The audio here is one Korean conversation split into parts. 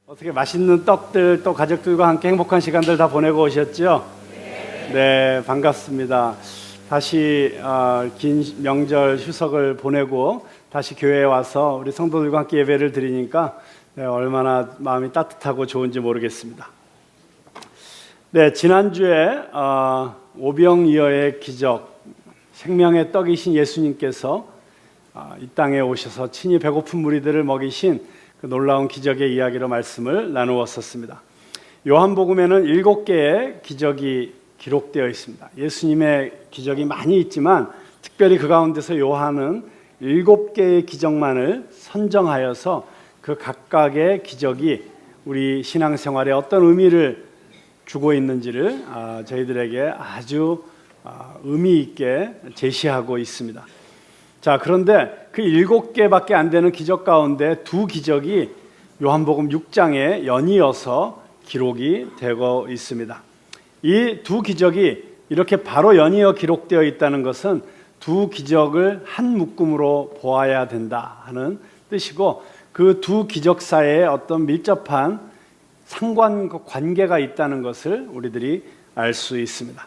어떻게 맛있는 떡들 또 가족들과 함께 행복한 시간들 다 보내고 오셨죠? 네, 반갑습니다. 다시 긴 명절 휴석을 보내고 다시 교회에 와서 우리 성도들과 함께 예배를 드리니까 얼마나 마음이 따뜻하고 좋은지 모르겠습니다. 네, 지난주에 오병이어의 기적, 생명의 떡이신 예수님께서 이 땅에 오셔서 친히 배고픈 무리들을 먹이신 그 놀라운 기적의 이야기로 말씀을 나누었었습니다. 요한복음에는 7개의 기적이 기록되어 있습니다. 예수님의 기적이 많이 있지만 특별히 그 가운데서 요한은 7개의 기적만을 선정하여서 그 각각의 기적이 우리 신앙생활에 어떤 의미를 주고 있는지를 저희들에게 아주 의미 있게 제시하고 있습니다. 자, 그런데 그 7개밖에 안 되는 기적 가운데 2기적이 요한복음 6장에 연이어서 기록이 되고 있습니다. 이 2기적이 이렇게 바로 연이어 기록되어 있다는 것은 2기적을 한 묶음으로 보아야 된다 하는 뜻이고, 그 2기적 사이에 어떤 밀접한 상관관계가 있다는 것을 우리들이 알 수 있습니다.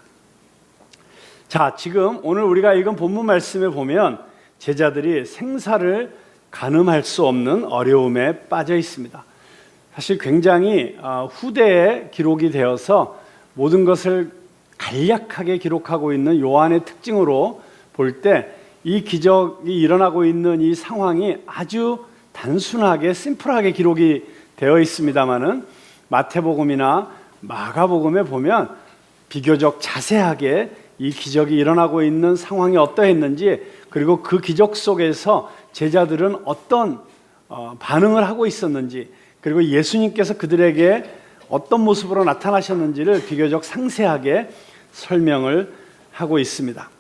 자, 지금 오늘 우리가 읽은 본문 말씀에 보면 제자들이 생사를 가늠할 수 없는 어려움에 빠져 있습니다. 사실 굉장히 후대에 기록이 되어서 모든 것을 간략하게 기록하고 있는 요한의 특징으로 볼 때 이 기적이 일어나고 있는 이 상황이 아주 단순하게 심플하게 기록이 되어 있습니다마는 마태복음이나 마가복음에 보면 비교적 자세하게 이 기적이 일어나고 있는 상황이 어떠했는지, 그리고 그 기적 속에서 제자들은 어떤 반응을 하고 있었는지, 그리고 예수님께서 그들에게 어떤 모습으로 나타나셨는지를 비교적 상세하게 설명을 하고 있습니다.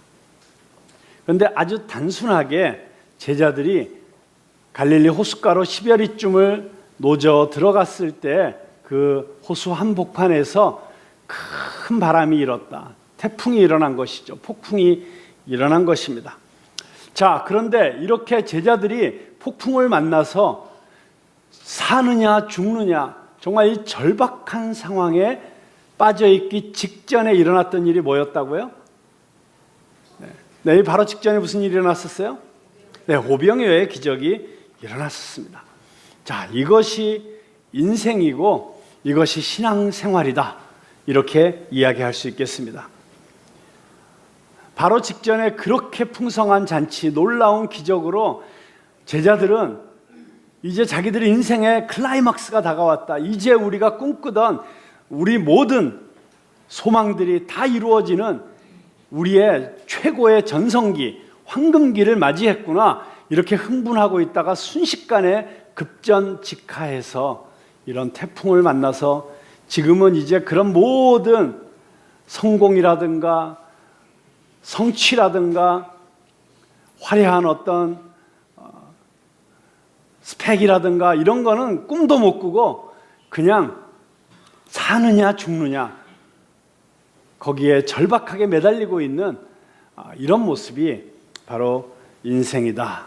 그런데 아주 단순하게 제자들이 갈릴리 호숫가로 10여리쯤을 노져 들어갔을 때 그 호수 한복판에서 큰 바람이 일었다. 태풍이 일어난 것이죠. 폭풍이 일어난 것입니다. 자, 그런데 이렇게 제자들이 폭풍을 만나서 사느냐 죽느냐, 정말 이 절박한 상황에 빠져있기 직전에 일어났던 일이 뭐였다고요? 네, 바로 직전에 무슨 일이 일어났었어요? 네, 오병이어의 기적이 일어났었습니다. 자, 이것이 인생이고 이것이 신앙생활이다, 이렇게 이야기할 수 있겠습니다. 바로 직전에 그렇게 풍성한 잔치, 놀라운 기적으로 제자들은 이제 자기들의 인생의 클라이막스가 다가왔다. 이제 우리가 꿈꾸던 우리 모든 소망들이 다 이루어지는 우리의 최고의 전성기, 황금기를 맞이했구나. 이렇게 흥분하고 있다가 순식간에 급전직하해서 이런 태풍을 만나서 지금은 이제 그런 모든 성공이라든가 성취라든가 화려한 어떤 스펙이라든가 이런 거는 꿈도 못 꾸고 그냥 사느냐 죽느냐, 거기에 절박하게 매달리고 있는 이런 모습이 바로 인생이다.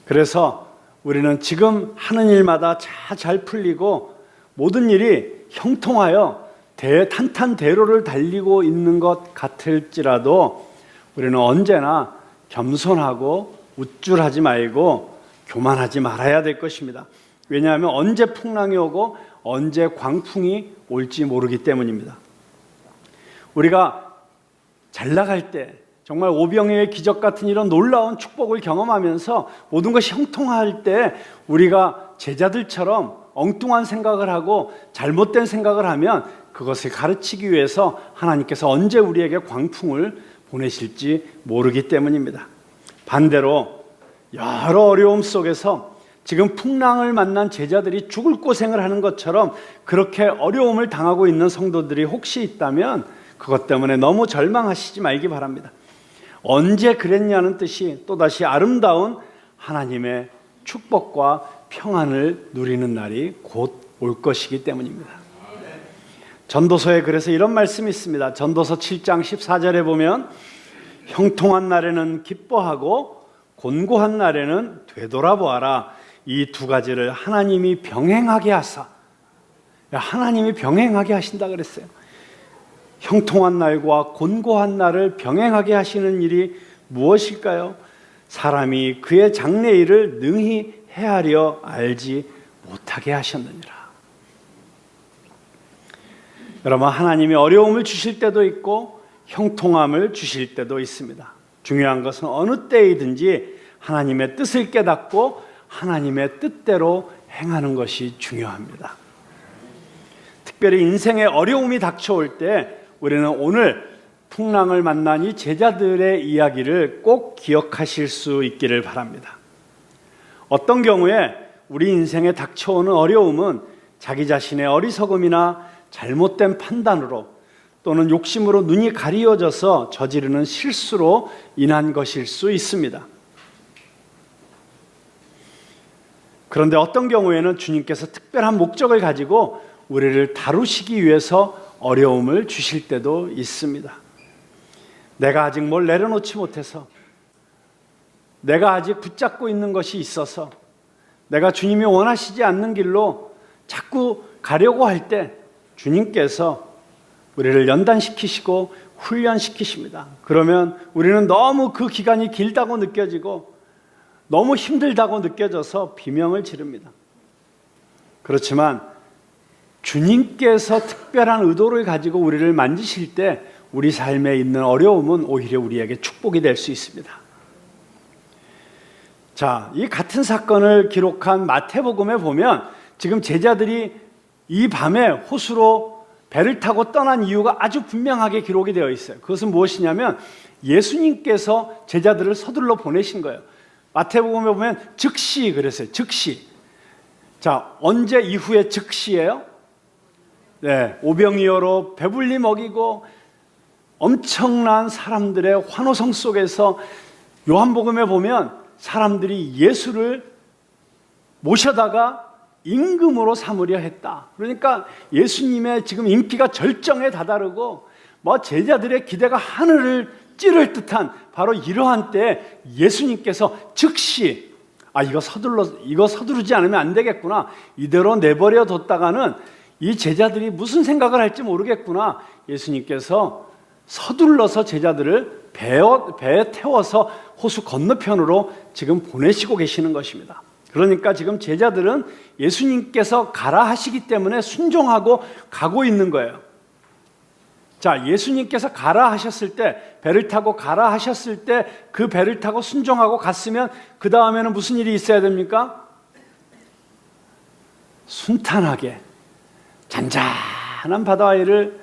그래서 우리는 지금 하는 일마다 잘 풀리고 모든 일이 형통하여 탄탄대로를 달리고 있는 것 같을지라도 우리는 언제나 겸손하고 우쭐하지 말고 교만하지 말아야 될 것입니다. 왜냐하면 언제 풍랑이 오고 언제 광풍이 올지 모르기 때문입니다. 우리가 잘 나갈 때, 정말 오병이어의 기적 같은 이런 놀라운 축복을 경험하면서 모든 것이 형통할 때 우리가 제자들처럼 엉뚱한 생각을 하고 잘못된 생각을 하면 그것을 가르치기 위해서 하나님께서 언제 우리에게 광풍을 보내실지 모르기 때문입니다. 반대로 여러 어려움 속에서 지금 풍랑을 만난 제자들이 죽을 고생을 하는 것처럼 그렇게 어려움을 당하고 있는 성도들이 혹시 있다면 그것 때문에 너무 절망하시지 말기 바랍니다. 언제 그랬냐는 뜻이 또다시 아름다운 하나님의 축복과 평안을 누리는 날이 곧 올 것이기 때문입니다. 전도서에 그래서 이런 말씀이 있습니다. 전도서 7장 14절에 보면 형통한 날에는 기뻐하고 곤고한 날에는 되돌아보아라. 이 두 가지를 하나님이 병행하게 하사 하나님이 병행하게 하신다 그랬어요. 형통한 날과 곤고한 날을 병행하게 하시는 일이 무엇일까요? 사람이 그의 장래일을 능히 헤아려 알지 못하게 하셨느니라. 여러분, 하나님이 어려움을 주실 때도 있고 형통함을 주실 때도 있습니다. 중요한 것은 어느 때이든지 하나님의 뜻을 깨닫고 하나님의 뜻대로 행하는 것이 중요합니다. 특별히 인생에 어려움이 닥쳐올 때 우리는 오늘 풍랑을 만난 이 제자들의 이야기를 꼭 기억하실 수 있기를 바랍니다. 어떤 경우에 우리 인생에 닥쳐오는 어려움은 자기 자신의 어리석음이나 잘못된 판단으로 또는 욕심으로 눈이 가리워져서 저지르는 실수로 인한 것일 수 있습니다. 그런데 어떤 경우에는 주님께서 특별한 목적을 가지고 우리를 다루시기 위해서 어려움을 주실 때도 있습니다. 내가 아직 뭘 내려놓지 못해서, 내가 아직 붙잡고 있는 것이 있어서, 내가 주님이 원하시지 않는 길로 자꾸 가려고 할 때 주님께서 우리를 연단시키시고 훈련시키십니다. 그러면 우리는 너무 그 기간이 길다고 느껴지고 너무 힘들다고 느껴져서 비명을 지릅니다. 그렇지만 주님께서 특별한 의도를 가지고 우리를 만지실 때 우리 삶에 있는 어려움은 오히려 우리에게 축복이 될 수 있습니다. 자, 이 같은 사건을 기록한 마태복음에 보면 지금 제자들이 이 밤에 호수로 배를 타고 떠난 이유가 아주 분명하게 기록이 되어 있어요. 그것은 무엇이냐면 예수님께서 제자들을 서둘러 보내신 거예요. 마태복음에 보면 즉시 그랬어요. 즉시. 자, 언제 이후에 즉시예요? 네, 오병이어로 배불리 먹이고 엄청난 사람들의 환호성 속에서 요한복음에 보면 사람들이 예수를 모셔다가 임금으로 삼으려 했다. 그러니까 예수님의 지금 인기가 절정에 다다르고 제자들의 기대가 하늘을 찌를 듯한 바로 이러한 때 예수님께서 즉시 이거 서두르지 않으면 안 되겠구나. 이대로 내버려 뒀다가는 이 제자들이 무슨 생각을 할지 모르겠구나. 예수님께서 서둘러서 제자들을 배에 태워서 호수 건너편으로 지금 보내시고 계시는 것입니다. 그러니까 지금 제자들은 예수님께서 가라 하시기 때문에 순종하고 가고 있는 거예요. 자, 예수님께서 가라 하셨을 때, 배를 타고 가라 하셨을 때 그 배를 타고 순종하고 갔으면 그 다음에는 무슨 일이 있어야 됩니까? 순탄하게 잔잔한 바다 위를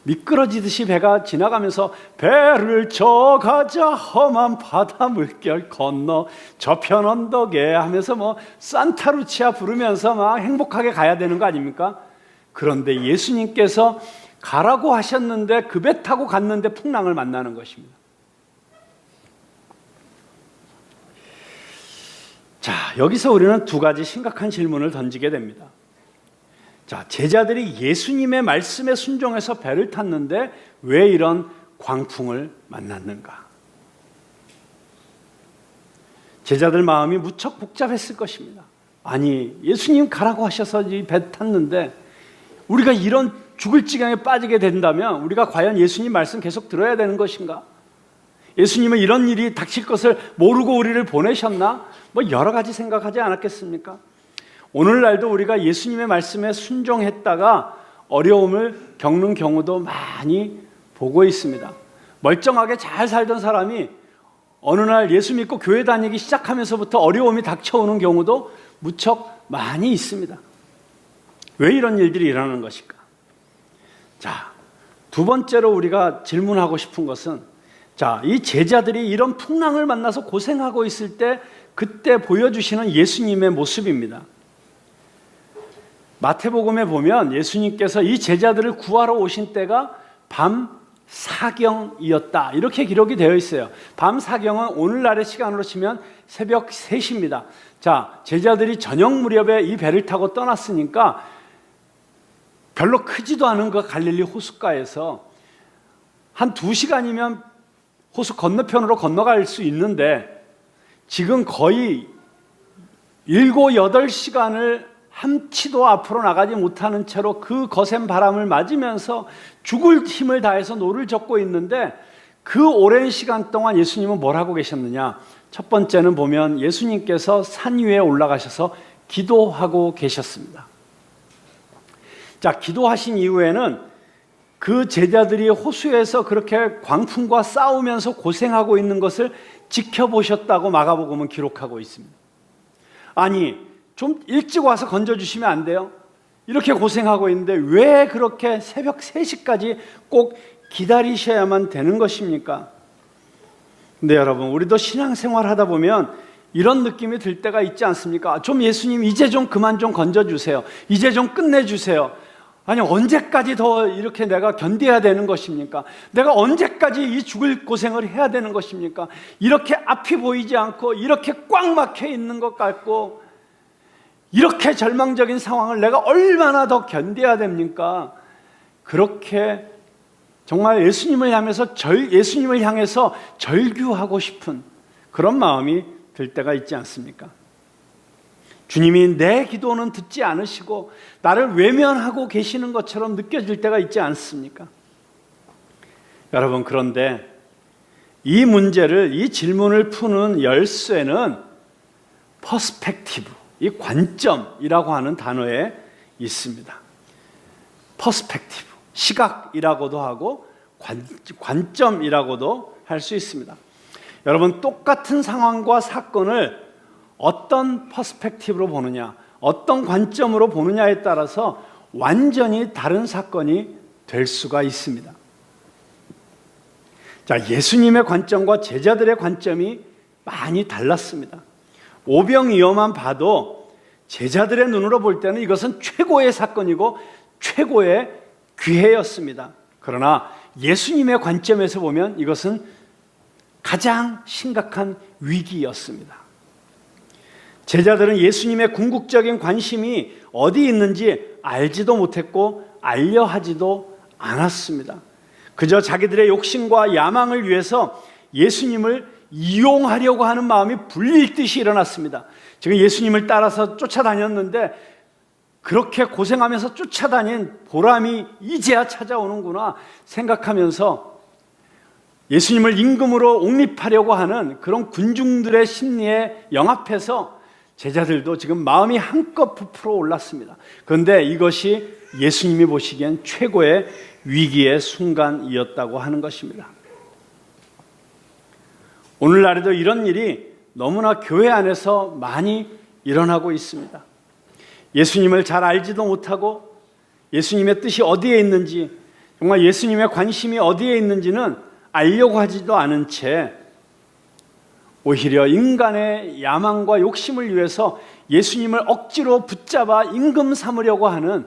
미끄러지듯이 배가 지나가면서 배를 저가자 험한 바다 물결 건너 저편 언덕에 하면서 산타루치아 부르면서 막 행복하게 가야 되는 거 아닙니까? 그런데 예수님께서 가라고 하셨는데 그 배 타고 갔는데 풍랑을 만나는 것입니다. 자, 여기서 우리는 두 가지 심각한 질문을 던지게 됩니다. 자, 제자들이 예수님의 말씀에 순종해서 배를 탔는데 왜 이런 광풍을 만났는가? 제자들 마음이 무척 복잡했을 것입니다. 아니, 예수님 가라고 하셔서 이 배 탔는데 우리가 이런 죽을 지경에 빠지게 된다면 우리가 과연 예수님 말씀 계속 들어야 되는 것인가? 예수님은 이런 일이 닥칠 것을 모르고 우리를 보내셨나? 여러 가지 생각하지 않았겠습니까? 오늘날도 우리가 예수님의 말씀에 순종했다가 어려움을 겪는 경우도 많이 보고 있습니다. 멀쩡하게 잘 살던 사람이 어느 날 예수 믿고 교회 다니기 시작하면서부터 어려움이 닥쳐오는 경우도 무척 많이 있습니다. 왜 이런 일들이 일어나는 것일까? 자, 두 번째로 우리가 질문하고 싶은 것은, 자, 이 제자들이 이런 풍랑을 만나서 고생하고 있을 때 그때 보여주시는 예수님의 모습입니다. 마태복음에 보면 예수님께서 이 제자들을 구하러 오신 때가 밤 사경이었다, 이렇게 기록이 되어 있어요. 밤 사경은 오늘날의 시간으로 치면 새벽 3시입니다. 자, 제자들이 저녁 무렵에 이 배를 타고 떠났으니까 별로 크지도 않은 그 갈릴리 호숫가에서 한 2시간이면 호수 건너편으로 건너갈 수 있는데 지금 거의 7, 8시간을 함치도 앞으로 나가지 못하는 채로 그 거센 바람을 맞으면서 죽을 힘을 다해서 노를 젓고 있는데, 그 오랜 시간 동안 예수님은 뭘 하고 계셨느냐? 첫 번째는 보면 예수님께서 산 위에 올라가셔서 기도하고 계셨습니다. 자, 기도하신 이후에는 그 제자들이 호수에서 그렇게 광풍과 싸우면서 고생하고 있는 것을 지켜보셨다고 마가복음은 기록하고 있습니다. 아니, 좀 일찍 와서 건져주시면 안 돼요? 이렇게 고생하고 있는데 왜 그렇게 새벽 3시까지 꼭 기다리셔야만 되는 것입니까? 근데 여러분, 우리도 신앙생활 하다 보면 이런 느낌이 들 때가 있지 않습니까? 좀 예수님 이제 좀 그만 좀 건져주세요. 이제 좀 끝내주세요. 아니, 언제까지 더 이렇게 내가 견뎌야 되는 것입니까? 내가 언제까지 이 죽을 고생을 해야 되는 것입니까? 이렇게 앞이 보이지 않고 이렇게 꽉 막혀 있는 것 같고 이렇게 절망적인 상황을 내가 얼마나 더 견뎌야 됩니까? 그렇게 정말 예수님을 향해서 절규하고 싶은 그런 마음이 들 때가 있지 않습니까? 주님이 내 기도는 듣지 않으시고 나를 외면하고 계시는 것처럼 느껴질 때가 있지 않습니까? 여러분, 그런데 이 문제를, 이 질문을 푸는 열쇠는 퍼스펙티브, 이 관점이라고 하는 단어에 있습니다. 퍼스펙티브, 시각이라고도 하고 관점이라고도 할 수 있습니다. 여러분, 똑같은 상황과 사건을 어떤 퍼스펙티브로 보느냐, 어떤 관점으로 보느냐에 따라서 완전히 다른 사건이 될 수가 있습니다. 자, 예수님의 관점과 제자들의 관점이 많이 달랐습니다. 오병이어만 봐도 제자들의 눈으로 볼 때는 이것은 최고의 사건이고 최고의 기회였습니다. 그러나 예수님의 관점에서 보면 이것은 가장 심각한 위기였습니다. 제자들은 예수님의 궁극적인 관심이 어디 있는지 알지도 못했고 알려하지도 않았습니다. 그저 자기들의 욕심과 야망을 위해서 예수님을 이용하려고 하는 마음이 불릴 듯이 일어났습니다. 지금 예수님을 따라서 쫓아다녔는데 그렇게 고생하면서 쫓아다닌 보람이 이제야 찾아오는구나 생각하면서 예수님을 임금으로 옹립하려고 하는 그런 군중들의 심리에 영합해서 제자들도 지금 마음이 한껏 부풀어 올랐습니다. 그런데 이것이 예수님이 보시기엔 최고의 위기의 순간이었다고 하는 것입니다. 오늘날에도 이런 일이 너무나 교회 안에서 많이 일어나고 있습니다. 예수님을 잘 알지도 못하고 예수님의 뜻이 어디에 있는지, 정말 예수님의 관심이 어디에 있는지는 알려고 하지도 않은 채 오히려 인간의 야망과 욕심을 위해서 예수님을 억지로 붙잡아 임금 삼으려고 하는,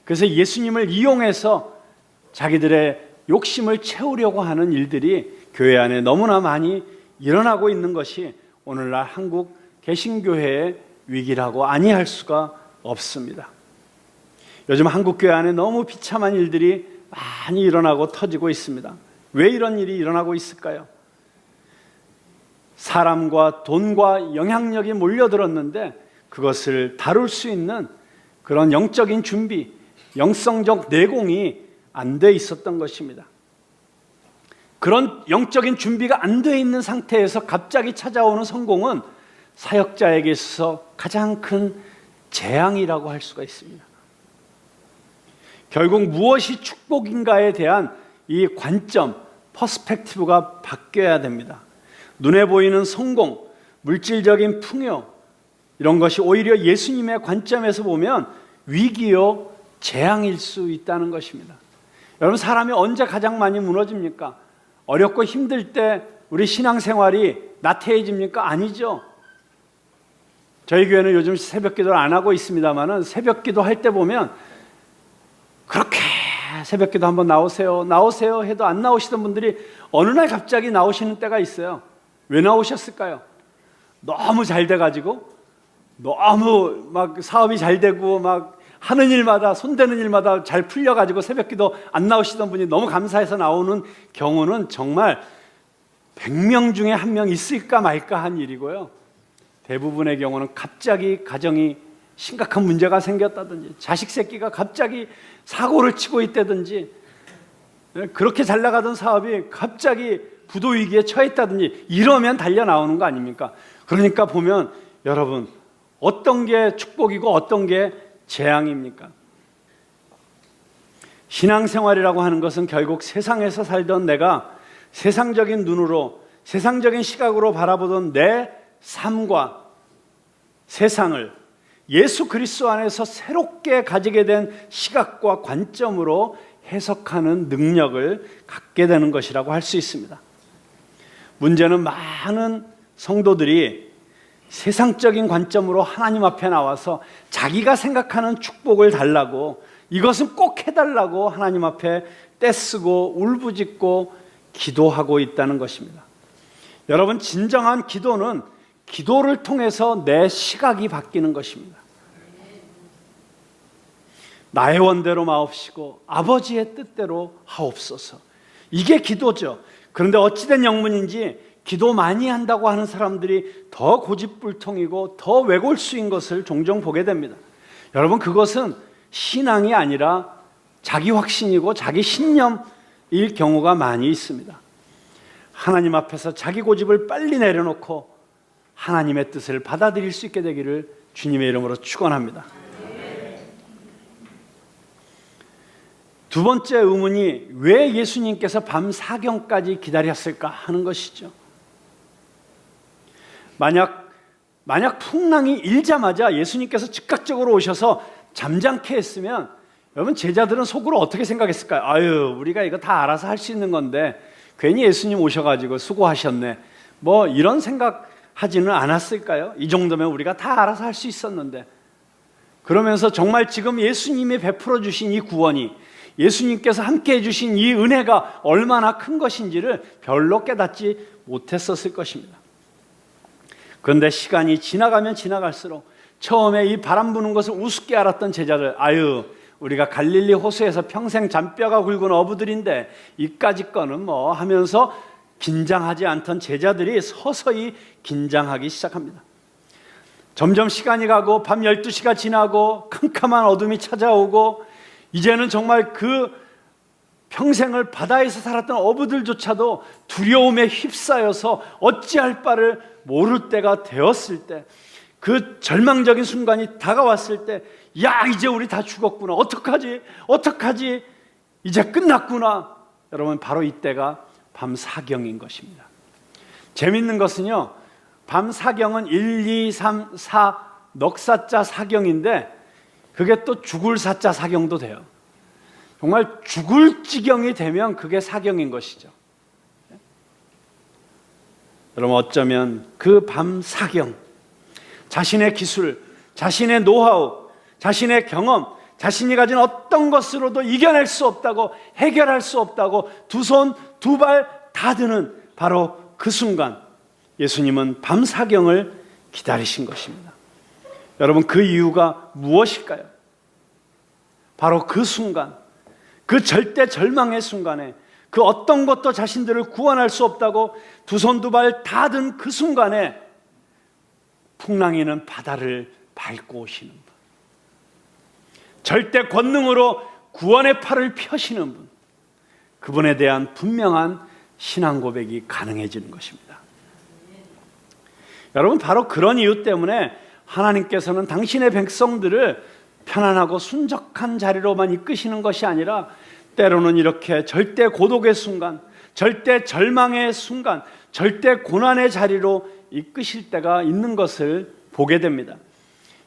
그래서 예수님을 이용해서 자기들의 욕심을 채우려고 하는 일들이 교회 안에 너무나 많이 일어나고 있는 것이 오늘날 한국 개신교회의 위기라고 아니할 수가 없습니다. 요즘 한국 교회 안에 너무 비참한 일들이 많이 일어나고 터지고 있습니다. 왜 이런 일이 일어나고 있을까요? 사람과 돈과 영향력이 몰려들었는데 그것을 다룰 수 있는 그런 영적인 준비, 영성적 내공이 안 돼 있었던 것입니다. 그런 영적인 준비가 안 돼 있는 상태에서 갑자기 찾아오는 성공은 사역자에게 있어서 가장 큰 재앙이라고 할 수가 있습니다. 결국 무엇이 축복인가에 대한 이 관점, 퍼스펙티브가 바뀌어야 됩니다. 눈에 보이는 성공, 물질적인 풍요, 이런 것이 오히려 예수님의 관점에서 보면 위기요 재앙일 수 있다는 것입니다. 여러분, 사람이 언제 가장 많이 무너집니까? 어렵고 힘들 때 우리 신앙생활이 나태해집니까? 아니죠. 저희 교회는 요즘 새벽 기도를 안 하고 있습니다만 새벽 기도 할 때 보면 그렇게 새벽 기도 한번 나오세요 해도 안 나오시던 분들이 어느 날 갑자기 나오시는 때가 있어요. 왜 나오셨을까요? 너무 잘 돼가지고, 너무 막 사업이 잘 되고 막 하는 일마다, 손대는 일마다 잘 풀려가지고 새벽 기도 안 나오시던 분이 너무 감사해서 나오는 경우는 정말 100명 중에 1명 있을까 말까 한 일이고요. 대부분의 경우는 갑자기 가정이 심각한 문제가 생겼다든지, 자식 새끼가 갑자기 사고를 치고 있다든지, 그렇게 잘 나가던 사업이 갑자기 부도 위기에 처했다든지 이러면 달려 나오는 거 아닙니까? 그러니까 보면 여러분, 어떤 게 축복이고 어떤 게 재앙입니까? 신앙생활이라고 하는 것은 결국 세상에서 살던 내가 세상적인 눈으로, 세상적인 시각으로 바라보던 내 삶과 세상을 예수 그리스도 안에서 새롭게 가지게 된 시각과 관점으로 해석하는 능력을 갖게 되는 것이라고 할 수 있습니다. 문제는 많은 성도들이 세상적인 관점으로 하나님 앞에 나와서 자기가 생각하는 축복을 달라고, 이것은 꼭 해달라고 하나님 앞에 떼쓰고 울부짖고 기도하고 있다는 것입니다. 여러분, 진정한 기도는 기도를 통해서 내 시각이 바뀌는 것입니다. 나의 원대로 마옵시고 아버지의 뜻대로 하옵소서. 이게 기도죠. 그런데 어찌된 영문인지 기도 많이 한다고 하는 사람들이 더 고집불통이고 더 외골수인 것을 종종 보게 됩니다. 여러분, 그것은 신앙이 아니라 자기 확신이고 자기 신념일 경우가 많이 있습니다. 하나님 앞에서 자기 고집을 빨리 내려놓고 하나님의 뜻을 받아들일 수 있게 되기를 주님의 이름으로 축원합니다. 두 번째 의문이 왜 예수님께서 밤 사경까지 기다렸을까 하는 것이죠. 만약 풍랑이 일자마자 예수님께서 즉각적으로 오셔서 잠잠케 했으면 여러분, 제자들은 속으로 어떻게 생각했을까요? 아유, 우리가 이거 다 알아서 할 수 있는 건데 괜히 예수님 오셔가지고 수고하셨네, 뭐 이런 생각하지는 않았을까요? 이 정도면 우리가 다 알아서 할 수 있었는데. 그러면서 정말 지금 예수님이 베풀어 주신 이 구원이, 예수님께서 함께 해주신 이 은혜가 얼마나 큰 것인지를 별로 깨닫지 못했었을 것입니다. 그런데 시간이 지나가면 지나갈수록 처음에 이 바람 부는 것을 우습게 알았던 제자들, 아유, 우리가 갈릴리 호수에서 평생 잔뼈가 굵은 어부들인데 이까짓 거는 뭐 하면서 긴장하지 않던 제자들이 서서히 긴장하기 시작합니다. 점점 시간이 가고 밤 12시가 지나고 캄캄한 어둠이 찾아오고 이제는 정말 그 평생을 바다에서 살았던 어부들조차도 두려움에 휩싸여서 어찌할 바를 모를 때가 되었을 때, 그 절망적인 순간이 다가왔을 때, 야, 이제 우리 다 죽었구나, 어떡하지, 이제 끝났구나. 여러분, 바로 이때가 밤 사경인 것입니다. 재밌는 것은요, 밤 사경은 1, 2, 3, 4 넉사자 사경인데 그게 또 죽을 사자 사경도 돼요. 정말 죽을 지경이 되면 그게 사경인 것이죠. 여러분, 어쩌면 그 밤 사경, 자신의 기술, 자신의 노하우, 자신의 경험, 자신이 가진 어떤 것으로도 이겨낼 수 없다고, 해결할 수 없다고 두 손, 두 발 다 드는 바로 그 순간 예수님은 밤 사경을 기다리신 것입니다. 여러분, 그 이유가 무엇일까요? 바로 그 순간, 그 절대 절망의 순간에, 그 어떤 것도 자신들을 구원할 수 없다고 두 손 두 발 다 든 그 순간에 풍랑이는 바다를 밟고 오시는 분, 절대 권능으로 구원의 팔을 펴시는 분, 그분에 대한 분명한 신앙 고백이 가능해지는 것입니다. 여러분, 바로 그런 이유 때문에 하나님께서는 당신의 백성들을 편안하고 순적한 자리로만 이끄시는 것이 아니라 때로는 이렇게 절대 고독의 순간, 절대 절망의 순간, 절대 고난의 자리로 이끄실 때가 있는 것을 보게 됩니다.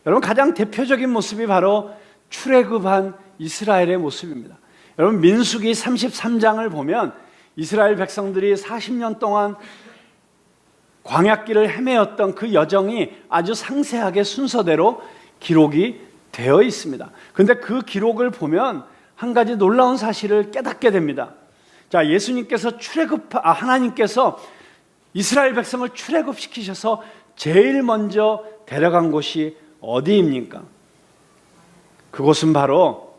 여러분, 가장 대표적인 모습이 바로 출애굽한 이스라엘의 모습입니다. 여러분, 민수기 33장을 보면 이스라엘 백성들이 40년 동안 광야길을 헤매었던 그 여정이 아주 상세하게 순서대로 기록이 되어 있습니다. 그런데 그 기록을 보면 한 가지 놀라운 사실을 깨닫게 됩니다. 자, 예수님께서 하나님께서 이스라엘 백성을 출애굽시키셔서 제일 먼저 데려간 곳이 어디입니까? 그곳은 바로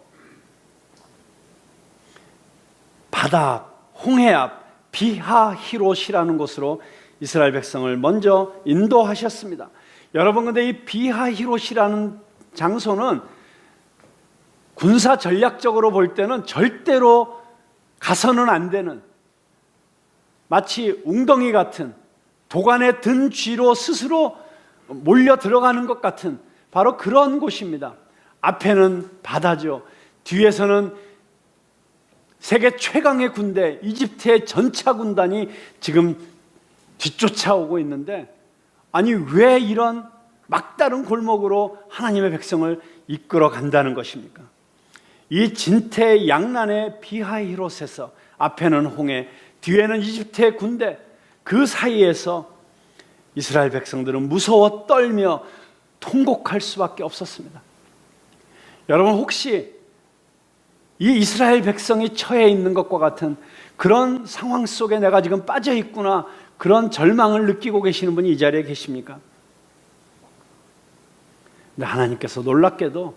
바다 앞, 홍해 앞 비하히롯이라는 곳으로 이스라엘 백성을 먼저 인도하셨습니다. 여러분, 근데 이 비하히롯이라는 장소는 군사 전략적으로 볼 때는 절대로 가서는 안 되는, 마치 웅덩이 같은, 도간에 든 쥐로 스스로 몰려 들어가는 것 같은 바로 그런 곳입니다. 앞에는 바다죠. 뒤에서는 세계 최강의 군대, 이집트의 전차 군단이 지금 뒤쫓아오고 있는데, 아니 왜 이런 막다른 골목으로 하나님의 백성을 이끌어 간다는 것입니까? 이 진퇴양난의 비하히롯에서 앞에는 홍해, 뒤에는 이집트의 군대, 그 사이에서 이스라엘 백성들은 무서워 떨며 통곡할 수밖에 없었습니다. 여러분, 혹시 이 이스라엘 백성이 처해 있는 것과 같은 그런 상황 속에 내가 지금 빠져 있구나, 그런 절망을 느끼고 계시는 분이 이 자리에 계십니까? 근데 하나님께서 놀랍게도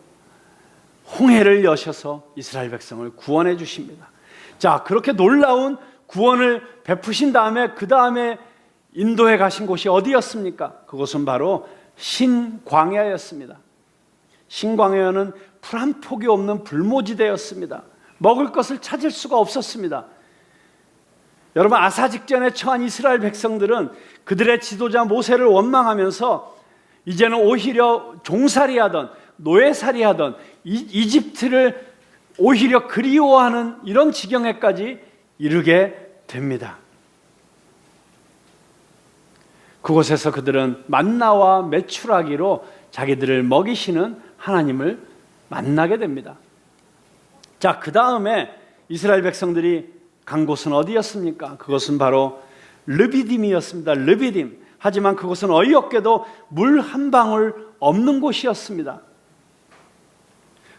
홍해를 여셔서 이스라엘 백성을 구원해 주십니다. 자, 그렇게 놀라운 구원을 베푸신 다음에 그 다음에 인도에 가신 곳이 어디였습니까? 그곳은 바로 신광야였습니다. 신광야는 풀 한 폭이 없는 불모지대였습니다. 먹을 것을 찾을 수가 없었습니다. 여러분, 아사 직전에 처한 이스라엘 백성들은 그들의 지도자 모세를 원망하면서 이제는 오히려 종살이하던, 노예살이하던 이집트를 오히려 그리워하는 이런 지경에까지 이르게 됩니다. 그곳에서 그들은 만나와 메추라기로 자기들을 먹이시는 하나님을 만나게 됩니다. 자, 그 다음에 이스라엘 백성들이 간 곳은 어디였습니까? 그것은 바로 르비딤이었습니다. 르비딤. 하지만 그곳은 어이없게도 물 한 방울 없는 곳이었습니다.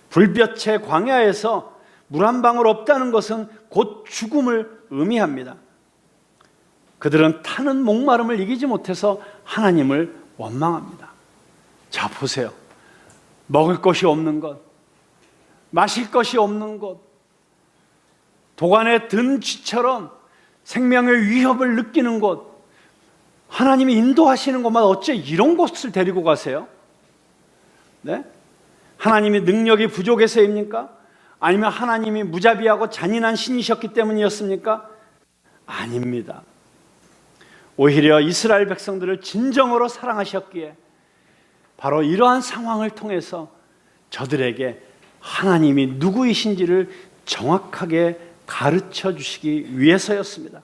불볕의 광야에서 물 한 방울 없다는 것은 곧 죽음을 의미합니다. 그들은 타는 목마름을 이기지 못해서 하나님을 원망합니다. 자, 보세요. 먹을 것이 없는 것, 마실 것이 없는 곳, 도간에 든 쥐처럼 생명의 위협을 느끼는 곳, 하나님이 인도하시는 곳마다 어째 이런 곳을 데리고 가세요? 네? 하나님이 능력이 부족해서입니까? 아니면 하나님이 무자비하고 잔인한 신이셨기 때문이었습니까? 아닙니다. 오히려 이스라엘 백성들을 진정으로 사랑하셨기에 바로 이러한 상황을 통해서 저들에게 하나님이 누구이신지를 정확하게 가르쳐 주시기 위해서였습니다.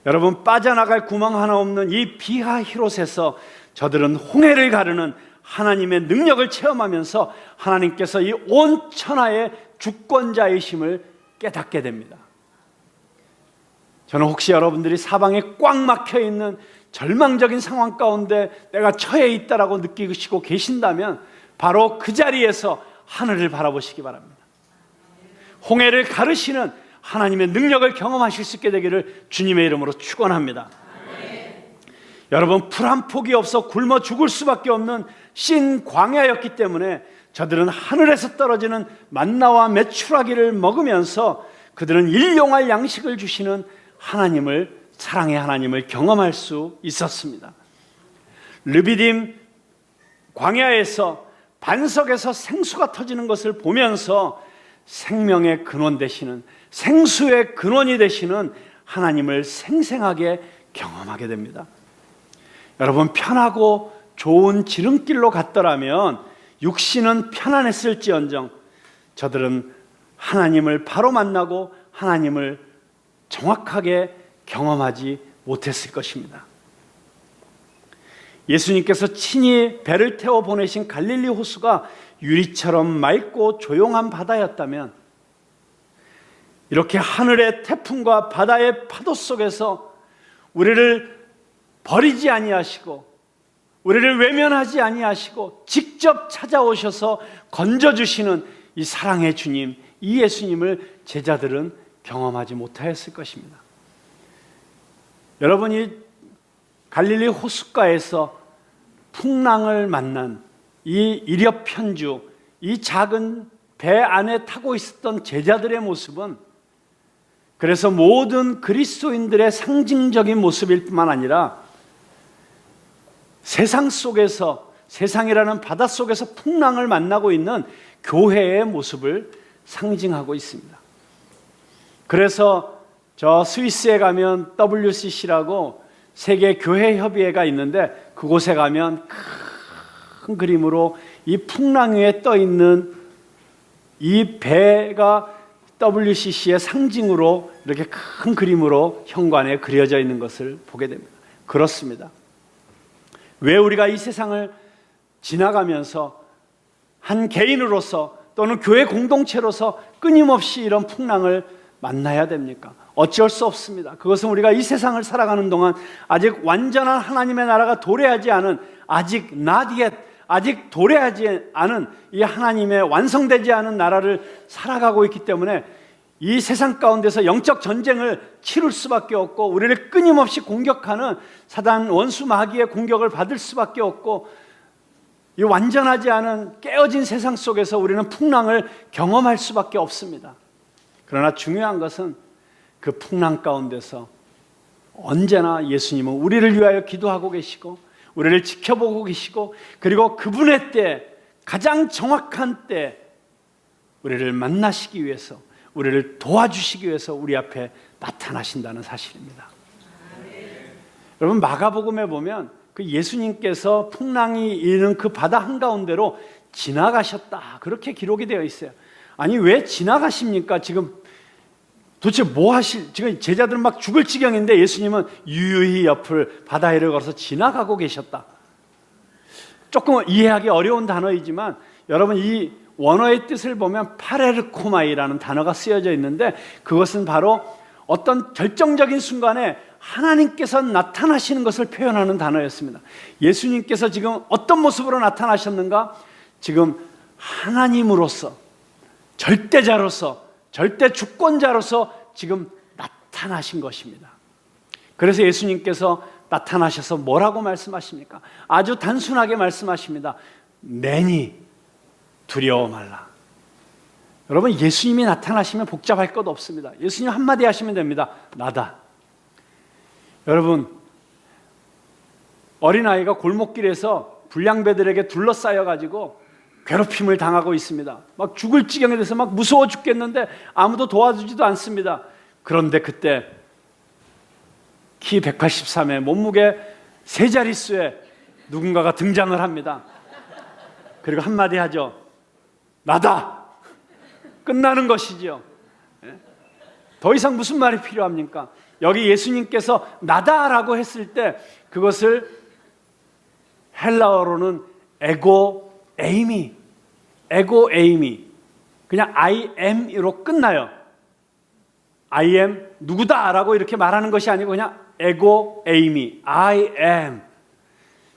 여러분, 빠져나갈 구멍 하나 없는 이 비하히롯에서 저들은 홍해를 가르는 하나님의 능력을 체험하면서 하나님께서 이 온 천하의 주권자이심을 깨닫게 됩니다. 저는 혹시 여러분들이 사방에 꽉 막혀 있는 절망적인 상황 가운데 내가 처해 있다라고 느끼시고 계신다면 바로 그 자리에서 하늘을 바라보시기 바랍니다. 홍해를 가르시는 하나님의 능력을 경험하실 수 있게 되기를 주님의 이름으로 축원합니다. 여러분, 풀 한 폭이 없어 굶어 죽을 수밖에 없는 신 광야였기 때문에 저들은 하늘에서 떨어지는 만나와 메추라기를 먹으면서 그들은 일용할 양식을 주시는 하나님을, 사랑의 하나님을 경험할 수 있었습니다. 르비딤 광야에서 반석에서 생수가 터지는 것을 보면서 생명의 근원 되시는, 생수의 근원이 되시는 하나님을 생생하게 경험하게 됩니다. 여러분, 편하고 좋은 지름길로 갔더라면 육신은 편안했을지언정 저들은 하나님을 바로 만나고 하나님을 정확하게 경험하지 못했을 것입니다. 예수님께서 친히 배를 태워 보내신 갈릴리 호수가 유리처럼 맑고 조용한 바다였다면 이렇게 하늘의 태풍과 바다의 파도 속에서 우리를 버리지 아니하시고 우리를 외면하지 아니하시고 직접 찾아오셔서 건져주시는 이 사랑의 주님, 이 예수님을 제자들은 경험하지 못하였을 것입니다. 여러분이 갈릴리 호숫가에서 풍랑을 만난 이 이렵편주, 이 작은 배 안에 타고 있었던 제자들의 모습은 그래서 모든 그리스도인들의 상징적인 모습일 뿐만 아니라 세상 속에서 세상이라는 바닷속에서 풍랑을 만나고 있는 교회의 모습을 상징하고 있습니다. 그래서 저 스위스에 가면 WCC라고 세계 교회 협의회가 있는데 그곳에 가면 큰 그림으로 이 풍랑 위에 떠 있는 이 배가 WCC의 상징으로 이렇게 큰 그림으로 현관에 그려져 있는 것을 보게 됩니다. 그렇습니다. 왜 우리가 이 세상을 지나가면서 한 개인으로서 또는 교회 공동체로서 끊임없이 이런 풍랑을 만나야 됩니까? 어쩔 수 없습니다. 그것은 우리가 이 세상을 살아가는 동안 아직 완전한 하나님의 나라가 도래하지 않은, 아직 not yet, 아직 도래하지 않은 이 하나님의 완성되지 않은 나라를 살아가고 있기 때문에 이 세상 가운데서 영적 전쟁을 치룰 수밖에 없고, 우리를 끊임없이 공격하는 사단 원수 마귀의 공격을 받을 수밖에 없고, 이 완전하지 않은 깨어진 세상 속에서 우리는 풍랑을 경험할 수밖에 없습니다. 그러나 중요한 것은 그 풍랑 가운데서 언제나 예수님은 우리를 위하여 기도하고 계시고 우리를 지켜보고 계시고, 그리고 그분의 때, 가장 정확한 때 우리를 만나시기 위해서, 우리를 도와주시기 위해서 우리 앞에 나타나신다는 사실입니다. 여러분, 마가복음에 보면 그 예수님께서 풍랑이 일는 그 바다 한가운데로 지나가셨다, 그렇게 기록이 되어 있어요. 아니, 왜 지나가십니까? 지금 도대체 뭐 하실, 지금 제자들은 막 죽을 지경인데 예수님은 유유히 옆을 바다 위를 걸어서 지나가고 계셨다. 조금 이해하기 어려운 단어이지만 여러분, 이 원어의 뜻을 보면 파레르코마이라는 단어가 쓰여져 있는데, 그것은 바로 어떤 결정적인 순간에 하나님께서 나타나시는 것을 표현하는 단어였습니다. 예수님께서 지금 어떤 모습으로 나타나셨는가? 지금 하나님으로서, 절대자로서, 절대 주권자로서 지금 나타나신 것입니다. 그래서 예수님께서 나타나셔서 뭐라고 말씀하십니까? 아주 단순하게 말씀하십니다. 내니 두려워 말라. 여러분, 예수님이 나타나시면 복잡할 것 없습니다. 예수님 한마디 하시면 됩니다. 나다. 여러분, 어린아이가 골목길에서 불량배들에게 둘러싸여가지고 괴롭힘을 당하고 있습니다. 막 죽을 지경에 대해서 막 무서워 죽겠는데 아무도 도와주지도 않습니다. 그런데 그때 키 183에 몸무게 세 자릿수에 누군가가 등장을 합니다. 그리고 한마디 하죠. 나다. 끝나는 것이죠. 더 이상 무슨 말이 필요합니까? 여기 예수님께서 나다라고 했을 때 그것을 헬라어로는 에고 에이미, 그냥 I am으로 끝나요. I am 누구다라고 이렇게 말하는 것이 아니고 그냥 에고 에이미, I am.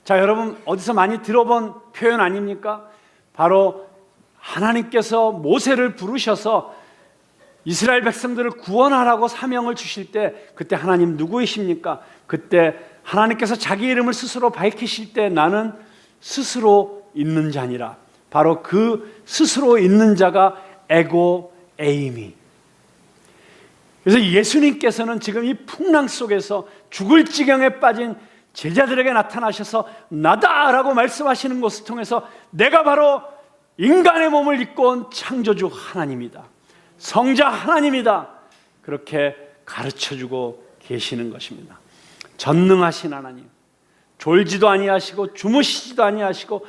자, 여러분, 어디서 많이 들어본 표현 아닙니까? 바로 하나님께서 모세를 부르셔서 이스라엘 백성들을 구원하라고 사명을 주실 때, 그때 하나님 누구이십니까? 그때 하나님께서 자기 이름을 스스로 밝히실 때, 나는 스스로 있는 자니라. 바로 그 스스로 있는 자가 에고 에이미. 그래서 예수님께서는 지금 이 풍랑 속에서 죽을 지경에 빠진 제자들에게 나타나셔서 나다라고 말씀하시는 것을 통해서 내가 바로 인간의 몸을 입고 온 창조주 하나님이다, 성자 하나님이다, 그렇게 가르쳐주고 계시는 것입니다. 전능하신 하나님, 졸지도 아니하시고 주무시지도 아니하시고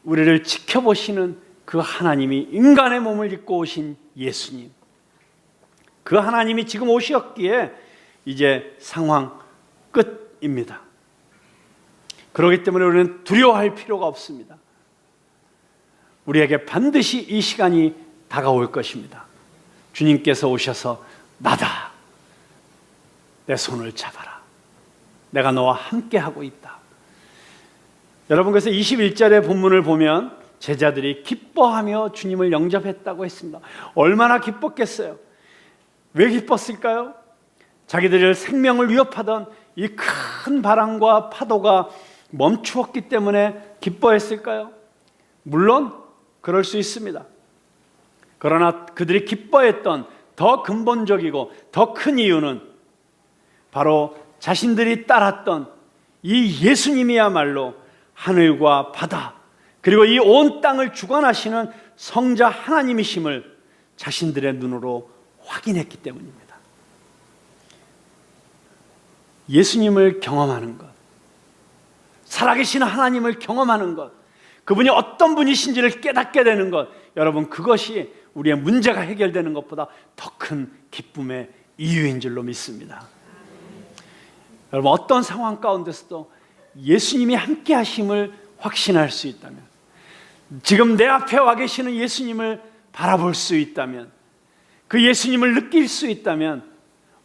우리를 지켜보시는 그 하나님이 인간의 몸을 입고 오신 예수님, 그 하나님이 지금 오셨기에 이제 상황 끝입니다. 그렇기 때문에 우리는 두려워할 필요가 없습니다. 우리에게 반드시 이 시간이 다가올 것입니다. 주님께서 오셔서 나다, 내 손을 잡아라, 내가 너와 함께 하고 있다. 여러분, 그래서 21절의 본문을 보면 제자들이 기뻐하며 주님을 영접했다고 했습니다. 얼마나 기뻤겠어요? 왜 기뻤을까요? 자기들의 생명을 위협하던 이 큰 바람과 파도가 멈추었기 때문에 기뻐했을까요? 물론 그럴 수 있습니다. 그러나 그들이 기뻐했던 더 근본적이고 더 큰 이유는 바로 자신들이 따랐던 이 예수님이야말로 하늘과 바다, 그리고 이 온 땅을 주관하시는 성자 하나님이심을 자신들의 눈으로 확인했기 때문입니다. 예수님을 경험하는 것, 살아계신 하나님을 경험하는 것, 그분이 어떤 분이신지를 깨닫게 되는 것, 여러분, 그것이 우리의 문제가 해결되는 것보다 더 큰 기쁨의 이유인 줄로 믿습니다. 여러분, 어떤 상황 가운데서도 예수님이 함께 하심을 확신할 수 있다면, 지금 내 앞에 와 계시는 예수님을 바라볼 수 있다면, 그 예수님을 느낄 수 있다면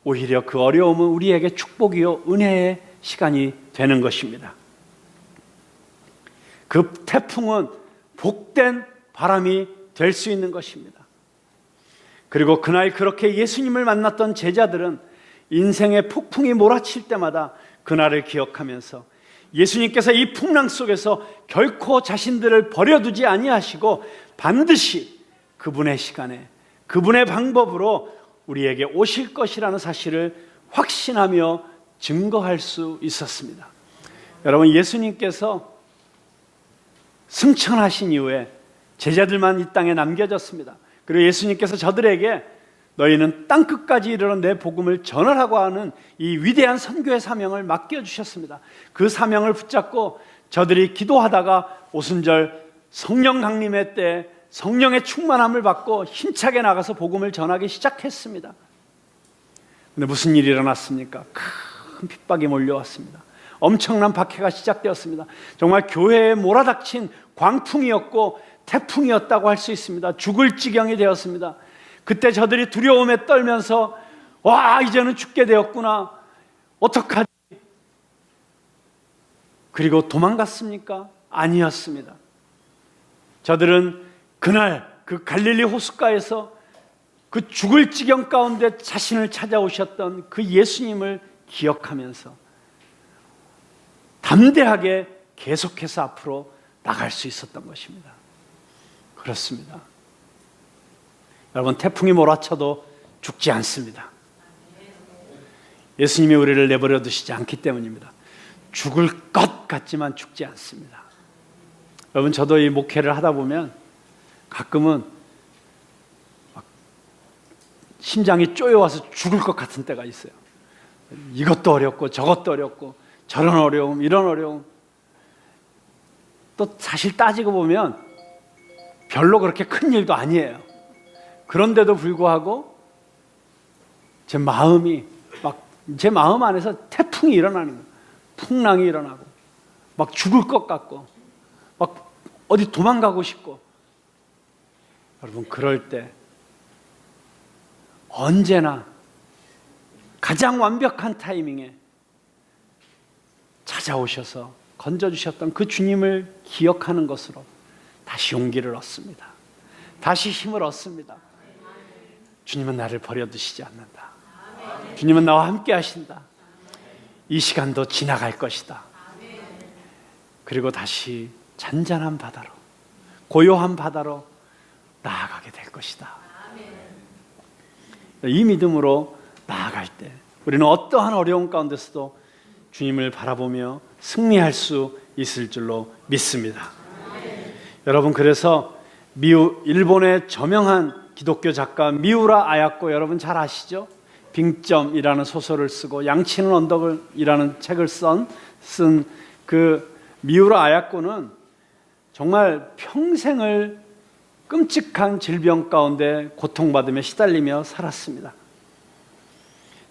오히려 그 어려움은 우리에게 축복이요 은혜의 시간이 되는 것입니다. 그 태풍은 복된 바람이 될 수 있는 것입니다. 그리고 그날 그렇게 예수님을 만났던 제자들은 인생의 폭풍이 몰아칠 때마다 그날을 기억하면서 예수님께서 이 풍랑 속에서 결코 자신들을 버려두지 아니하시고 반드시 그분의 시간에 그분의 방법으로 우리에게 오실 것이라는 사실을 확신하며 증거할 수 있었습니다. 여러분, 예수님께서 승천하신 이후에 제자들만 이 땅에 남겨졌습니다. 그리고 예수님께서 저들에게 너희는 땅끝까지 이르러 내 복음을 전하라고 하는 이 위대한 선교의 사명을 맡겨주셨습니다. 그 사명을 붙잡고 저들이 기도하다가 오순절 성령 강림의 때 성령의 충만함을 받고 힘차게 나가서 복음을 전하기 시작했습니다. 근데 무슨 일이 일어났습니까? 큰 핍박이 몰려왔습니다. 엄청난 박해가 시작되었습니다. 정말 교회에 몰아닥친 광풍이었고 태풍이었다고 할 수 있습니다. 죽을 지경이 되었습니다. 그때 저들이 두려움에 떨면서 와, 이제는 죽게 되었구나, 어떡하지? 그리고 도망갔습니까? 아니었습니다. 저들은 그날 그 갈릴리 호숫가에서 그 죽을 지경 가운데 자신을 찾아오셨던 그 예수님을 기억하면서 담대하게 계속해서 앞으로 나갈 수 있었던 것입니다. 그렇습니다. 여러분, 태풍이 몰아쳐도 죽지 않습니다. 예수님이 우리를 내버려 두시지 않기 때문입니다. 죽을 것 같지만 죽지 않습니다. 여러분, 저도 이 목회를 하다 보면 가끔은 막 심장이 쪼여와서 죽을 것 같은 때가 있어요. 이것도 어렵고 저것도 어렵고 저런 어려움, 이런 어려움. 또 사실 따지고 보면 별로 그렇게 큰 일도 아니에요. 그런데도 불구하고 제 마음이 막 제 마음 안에서 태풍이 일어나는 거예요. 풍랑이 일어나고 막 죽을 것 같고 막 어디 도망가고 싶고. 여러분, 그럴 때 언제나 가장 완벽한 타이밍에 찾아오셔서 건져주셨던 그 주님을 기억하는 것으로 다시 용기를 얻습니다. 다시 힘을 얻습니다. 주님은 나를 버려두시지 않는다. 주님은 나와 함께 하신다. 이 시간도 지나갈 것이다. 그리고 다시 잔잔한 바다로, 고요한 바다로 나아가게 될 것이다. 이 믿음으로 나아갈 때 우리는 어떠한 어려움 가운데서도 주님을 바라보며 승리할 수 있을 줄로 믿습니다. 여러분, 그래서 일본의 저명한 기독교 작가 미우라 아야코, 여러분 잘 아시죠? 빙점이라는 소설을 쓰고 양치는 언덕이라는 책을 쓴 그 미우라 아야코는 정말 평생을 끔찍한 질병 가운데 고통받으며 시달리며 살았습니다.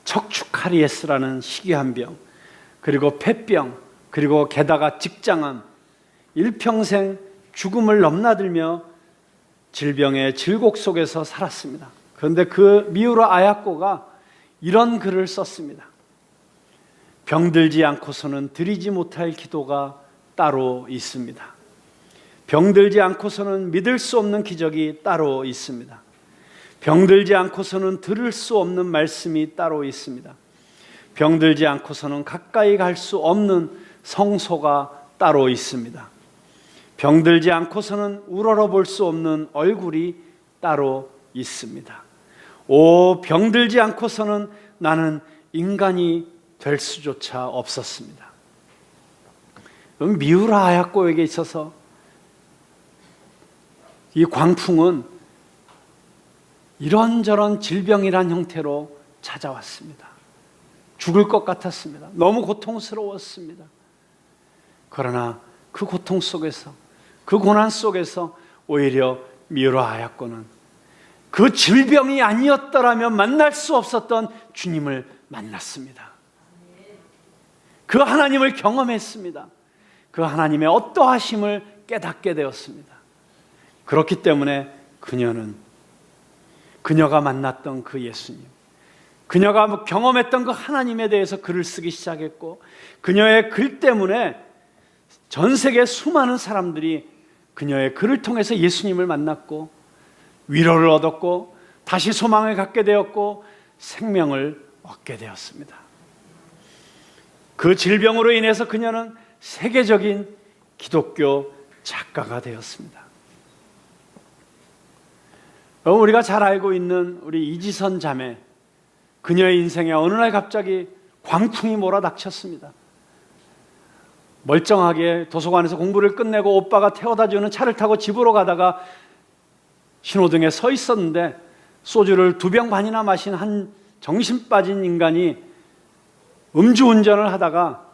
척추카리에스라는 희귀한 병, 그리고 폐병, 그리고 게다가 직장암, 일평생 죽음을 넘나들며 질병의 질곡 속에서 살았습니다. 그런데 그 미우라 아야코가 이런 글을 썼습니다. 병들지 않고서는 드리지 못할 기도가 따로 있습니다. 병들지 않고서는 믿을 수 없는 기적이 따로 있습니다. 병들지 않고서는 들을 수 없는 말씀이 따로 있습니다. 병들지 않고서는 가까이 갈 수 없는 성소가 따로 있습니다. 병들지 않고서는 우러러볼 수 없는 얼굴이 따로 있습니다. 오, 병들지 않고서는 나는 인간이 될 수조차 없었습니다. 미우라 아야코에게 있어서 이 광풍은 이런저런 질병이란 형태로 찾아왔습니다. 죽을 것 같았습니다. 너무 고통스러웠습니다. 그러나 그 고통 속에서, 그 고난 속에서 오히려 미우라 아야코는 그 질병이 아니었더라면 만날 수 없었던 주님을 만났습니다. 그 하나님을 경험했습니다. 그 하나님의 어떠하심을 깨닫게 되었습니다. 그렇기 때문에 그녀가 만났던 그 예수님, 그녀가 경험했던 그 하나님에 대해서 글을 쓰기 시작했고, 그녀의 글 때문에 전 세계 수많은 사람들이 그녀의 글을 통해서 예수님을 만났고 위로를 얻었고 다시 소망을 갖게 되었고 생명을 얻게 되었습니다. 그 질병으로 인해서 그녀는 세계적인 기독교 작가가 되었습니다. 우리가 잘 알고 있는 우리 이지선 자매, 그녀의 인생에 어느 날 갑자기 광풍이 몰아닥쳤습니다. 멀쩡하게 도서관에서 공부를 끝내고 오빠가 태워다주는 차를 타고 집으로 가다가 신호등에 서 있었는데 소주를 2병 반이나 마신 한 정신 빠진 인간이 음주운전을 하다가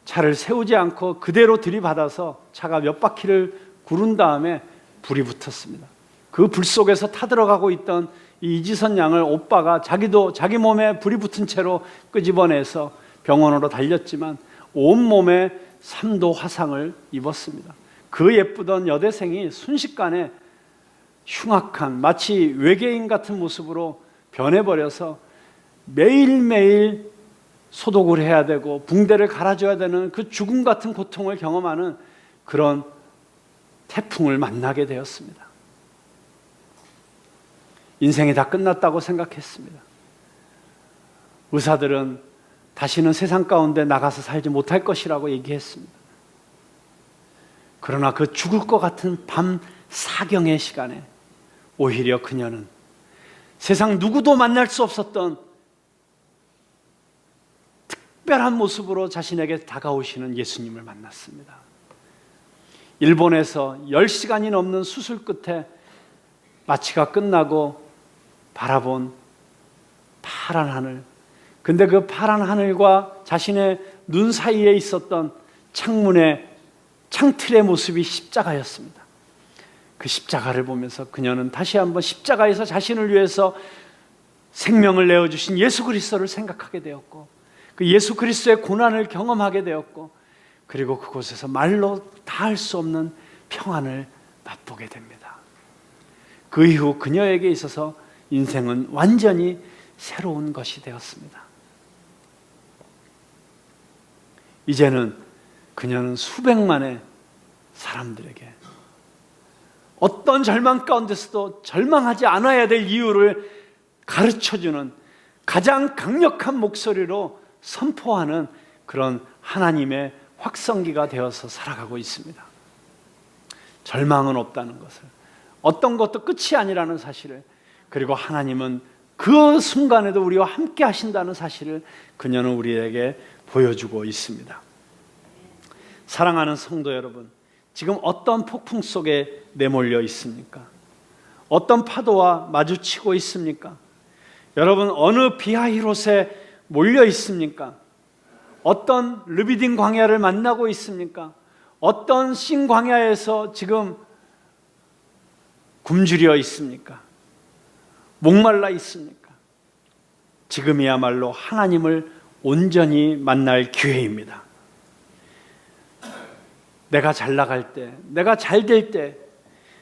차를 세우지 않고 그대로 들이받아서 차가 몇 바퀴를 구른 다음에 불이 붙었습니다. 그 불 속에서 타들어가고 있던 이 이지선 양을 오빠가 자기도 자기 몸에 불이 붙은 채로 끄집어내서 병원으로 달렸지만 온몸에 3도 화상을 입었습니다. 그 예쁘던 여대생이 순식간에 흉악한 마치 외계인 같은 모습으로 변해버려서 매일매일 소독을 해야 되고 붕대를 갈아줘야 되는 그 죽음 같은 고통을 경험하는 그런 태풍을 만나게 되었습니다. 인생이 다 끝났다고 생각했습니다. 의사들은 다시는 세상 가운데 나가서 살지 못할 것이라고 얘기했습니다. 그러나 그 죽을 것 같은 밤 사경의 시간에 오히려 그녀는 세상 누구도 만날 수 없었던 특별한 모습으로 자신에게 다가오시는 예수님을 만났습니다. 일본에서 10시간이 넘는 수술 끝에 마취가 끝나고 바라본 파란 하늘, 근데 그 파란 하늘과 자신의 눈 사이에 있었던 창문의 창틀의 모습이 십자가였습니다. 그 십자가를 보면서 그녀는 다시 한번 십자가에서 자신을 위해서 생명을 내어주신 예수 그리스도를 생각하게 되었고, 그 예수 그리스도의 고난을 경험하게 되었고, 그리고 그곳에서 말로 다 할 수 없는 평안을 맛보게 됩니다. 그 이후 그녀에게 있어서 인생은 완전히 새로운 것이 되었습니다. 이제는 그녀는 수백만의 사람들에게 어떤 절망 가운데서도 절망하지 않아야 될 이유를 가르쳐주는 가장 강력한 목소리로 선포하는 그런 하나님의 확성기가 되어서 살아가고 있습니다. 절망은 없다는 것을, 어떤 것도 끝이 아니라는 사실을, 그리고 하나님은 그 순간에도 우리와 함께 하신다는 사실을 그녀는 우리에게 보여주고 있습니다. 사랑하는 성도 여러분, 지금 어떤 폭풍 속에 내몰려 있습니까? 어떤 파도와 마주치고 있습니까? 여러분, 어느 비하히롯에 몰려 있습니까? 어떤 르비딘 광야를 만나고 있습니까? 어떤 신 광야에서 지금 굶주려 있습니까? 목말라 있습니까? 지금이야말로 하나님을 온전히 만날 기회입니다. 내가 잘 나갈 때, 내가 잘 될 때,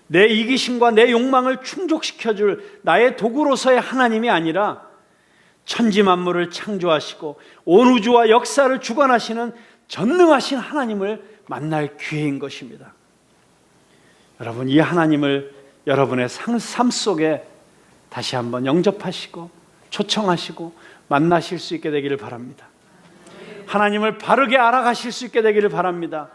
내 이기심과 내 욕망을 충족시켜줄 나의 도구로서의 하나님이 아니라 천지 만물을 창조하시고 온 우주와 역사를 주관하시는 전능하신 하나님을 만날 기회인 것입니다. 여러분, 이 하나님을 여러분의 삶 속에 다시 한번 영접하시고 초청하시고 만나실 수 있게 되기를 바랍니다. 하나님을 바르게 알아가실 수 있게 되기를 바랍니다.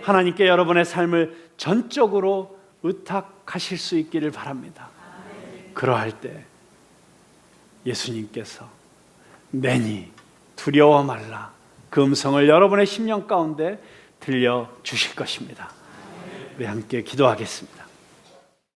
하나님께 여러분의 삶을 전적으로 의탁하실 수 있기를 바랍니다. 그러할 때 예수님께서 내니 두려워 말라, 그 음성을 여러분의 심령 가운데 들려 주실 것입니다. 우리 함께 기도하겠습니다.